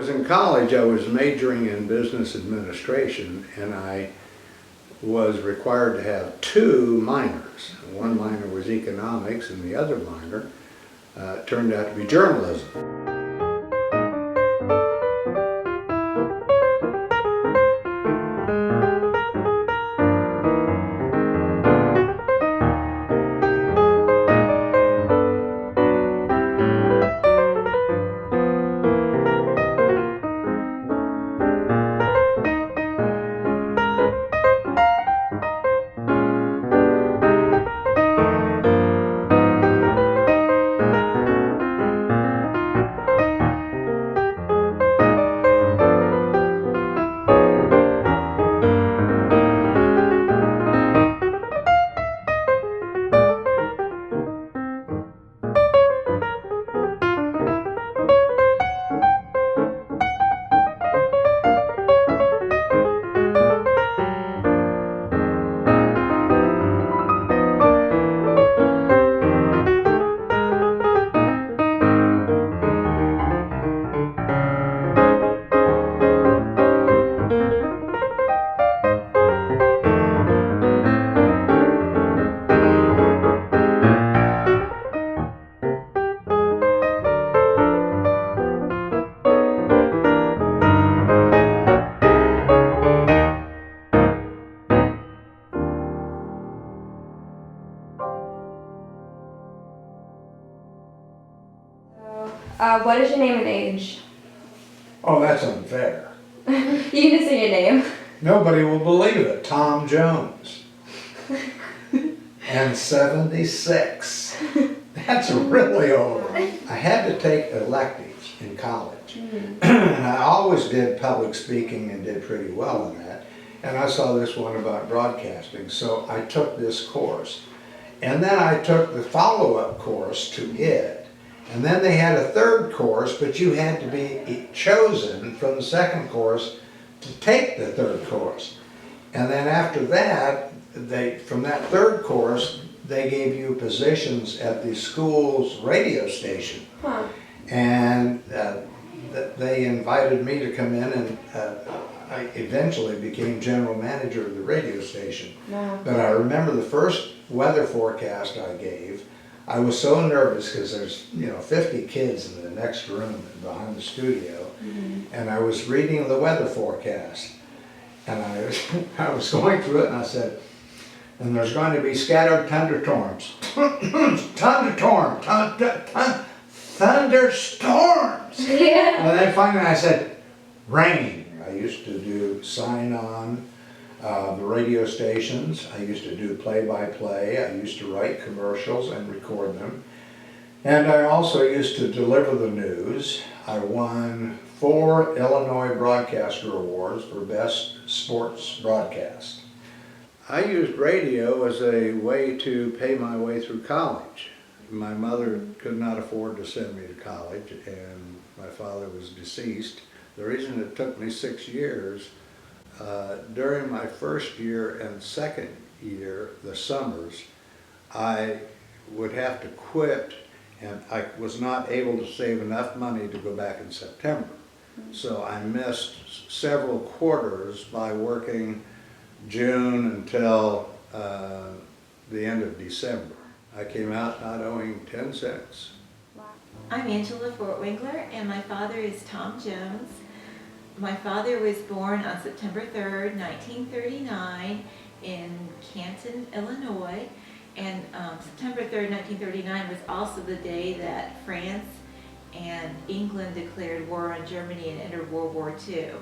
was in college, I was majoring in business administration, and I was required to have two minors. One minor was economics, and the other minor turned out to be journalism. What is your name and age? Oh, that's unfair. You can just say your name. Nobody will believe it. Tom Jones. And 76. That's really old. I had to take electives in college. And I always did public speaking and did pretty well in that. And I saw this one about broadcasting, so I took this course. And then I took the follow-up course to it. And then they had a third course, but you had to be chosen from the second course to take the third course. And then after that, from that third course, they gave you positions at the school's radio station. Huh. And they invited me to come in, and I eventually became general manager of the radio station. Wow. But I remember the first weather forecast I gave, I was so nervous because there's 50 kids in the next room behind the studio, and I was reading the weather forecast, and I was going through it, and I said, and there's going to be scattered thunderstorms, thunderstorms. Yeah. And then finally I said, rain. I used to do sign on the radio stations. I used to do play-by-play. I used to write commercials and record them. And I also used to deliver the news. I won 4 Illinois Broadcaster Awards for Best Sports Broadcast. I used radio as a way to pay my way through college. My mother could not afford to send me to college, and my father was deceased. The reason it took me 6 years, during my first year and second year, the summers, I would have to quit, and I was not able to save enough money to go back in September. So I missed several quarters by working June until the end of December. I came out not owing 10 cents. I'm Angela Fortwingler, and my father is Tom Jones. My father was born on September 3rd, 1939 in Canton, Illinois. And September 3rd, 1939 was also the day that France and England declared war on Germany and entered World War II.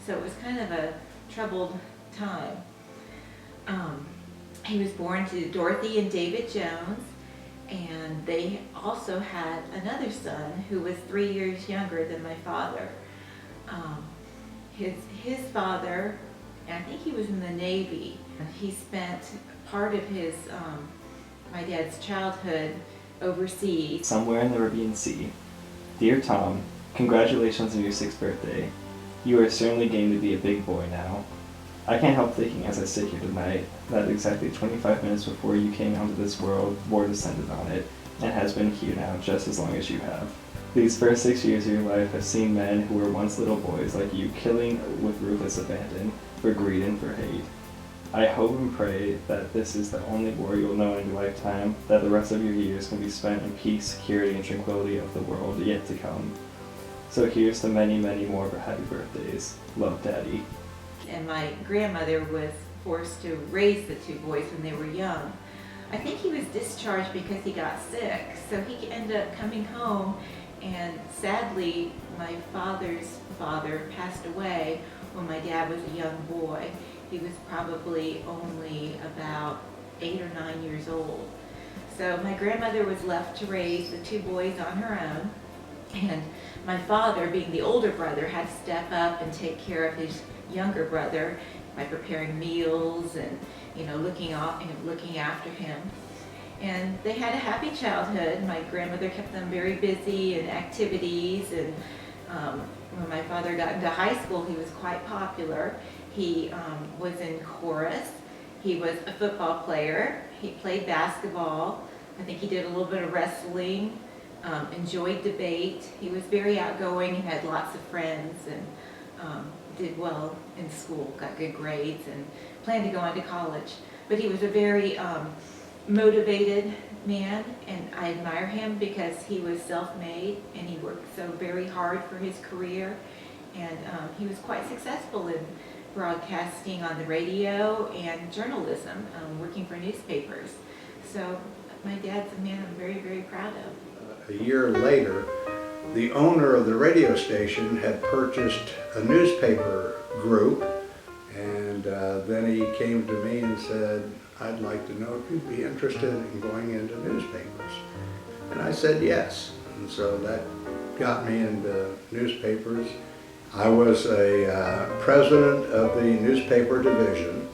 So it was kind of a troubled time. He was born to Dorothy and David Jones, and they also had another son who was 3 years younger than my father. His father, and I think he was in the Navy, he spent part of his, my dad's childhood overseas. Somewhere in the Caribbean Sea. Dear Tom, congratulations on your 6th birthday. You are certainly getting to be a big boy now. I can't help thinking as I sit here tonight that exactly 25 minutes before you came onto this world, war descended on it, and has been here now just as long as you have. These first 6 years of your life have seen men who were once little boys like you killing with ruthless abandon for greed and for hate. I hope and pray that this is the only war you'll know in your lifetime, that the rest of your years can be spent in peace, security, and tranquility of the world yet to come. So here's to many, many more happy birthdays. Love, Daddy. And my grandmother was forced to raise the two boys when they were young. I think he was discharged because he got sick, so he ended up coming home, and sadly my father's father passed away when my dad was a young boy. He was probably only about 8 or 9 years old. So my grandmother was left to raise the two boys on her own, and my father, being the older brother, had to step up and take care of his younger brother by preparing meals and looking after him. And they had a happy childhood. My grandmother kept them very busy in activities, and when my father got into high school, he was quite popular. He was in chorus. He was a football player. He played basketball. I think he did a little bit of wrestling, enjoyed debate. He was very outgoing and had lots of friends, and did well in school, got good grades, and planned to go on to college. But he was a very motivated man, and I admire him because he was self-made and he worked so very hard for his career, and he was quite successful in broadcasting on the radio and journalism, working for newspapers. So my dad's a man I'm very, very proud of. A year later, the owner of the radio station had purchased a newspaper group, and then he came to me and said, "I'd like to know if you'd be interested in going into newspapers." And I said yes, and so that got me into newspapers. I was a president of the newspaper division,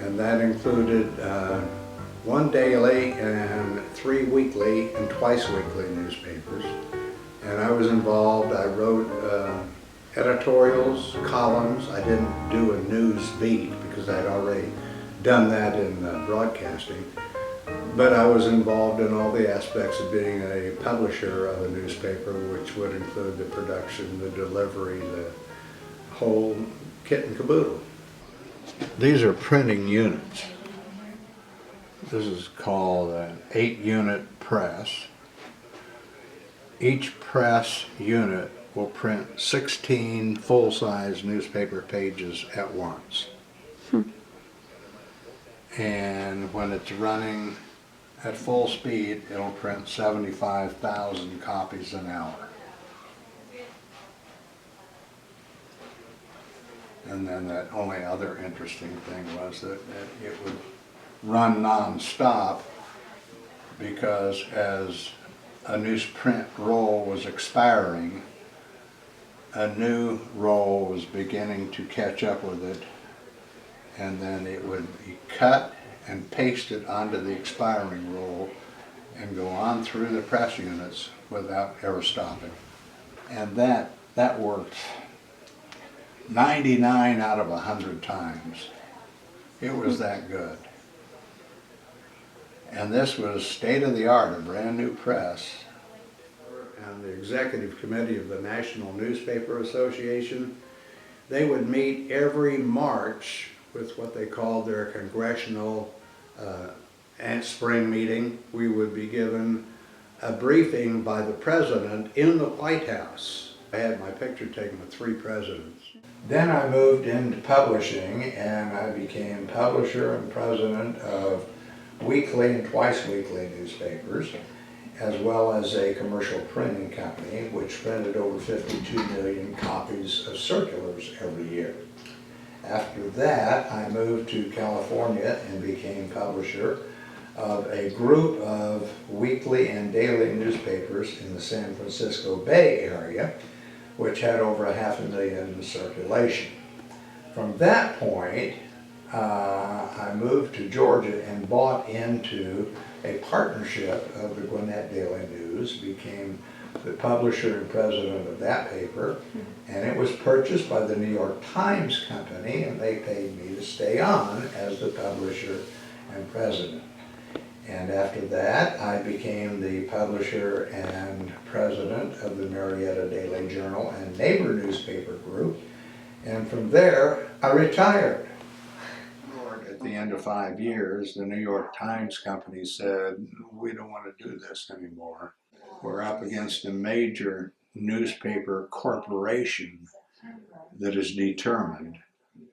and that included 1 daily and 3 weekly and twice weekly newspapers. And I was involved. I wrote editorials, columns. I didn't do a news beat because I'd already done that in broadcasting. But I was involved in all the aspects of being a publisher of a newspaper, which would include the production, the delivery, the whole kit and caboodle. These are printing units. This is called an 8-unit press. Each press unit will print 16 full-size newspaper pages at once. And when it's running at full speed, it'll print 75,000 copies an hour. And then that only other interesting thing was that it would run non-stop, because as a newsprint roll was expiring, a new roll was beginning to catch up with it, and then it would be cut and pasted onto the expiring roll and go on through the press units without ever stopping. And that worked 99 out of 100 times. It was that good. And this was state-of-the-art, a brand new press. And the executive committee of the National Newspaper Association, they would meet every March with what they called their congressional and spring meeting. We would be given a briefing by the president in the White House. I had my picture taken with 3 presidents. Then I moved into publishing, and I became publisher and president of weekly and twice weekly newspapers, as well as a commercial printing company which printed over 52 million copies of circulars every year. After that, I moved to California and became publisher of a group of weekly and daily newspapers in the San Francisco Bay Area, which had over 500,000 in circulation. From that point, I moved to Georgia and bought into a partnership of the Gwinnett Daily News, became the publisher and president of that paper, and it was purchased by the New York Times Company, and they paid me to stay on as the publisher and president. And after that, I became the publisher and president of the Marietta Daily Journal and Neighbor newspaper group. And from there, I retired. At the end of 5 years, the New York Times Company said, we don't want to do this anymore. We're up against a major newspaper corporation that is determined,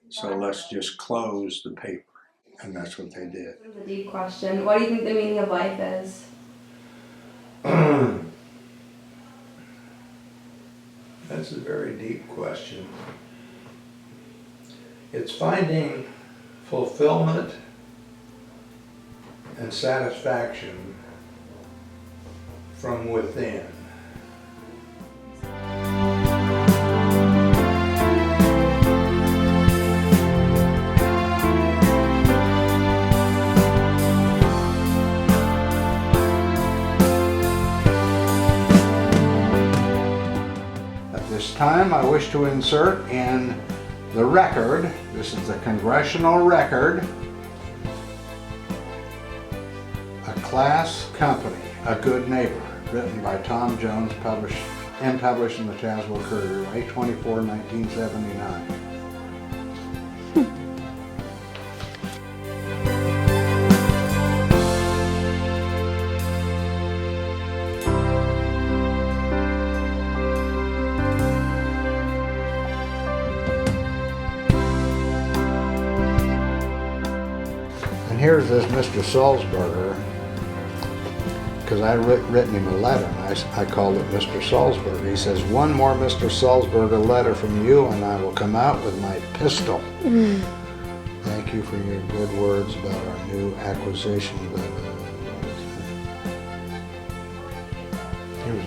so let's just close the paper. And that's what they did. This is a deep question. What do you think the meaning of life is? That's a very deep question. It's finding fulfillment and satisfaction from within. At this time, I wish to insert in the record, this is the Congressional Record, A Class Company, A Good Neighbor, written by Tom Jones, published in the Tazewell Courier, May 24, 1979. And here's this Mr. Sulzberger, because I written him a letter, and I called it Mr. Sulzberger. He says, one more Mr. Sulzberger letter from you and I will come out with my pistol. Thank you for your good words about our new acquisition. Here's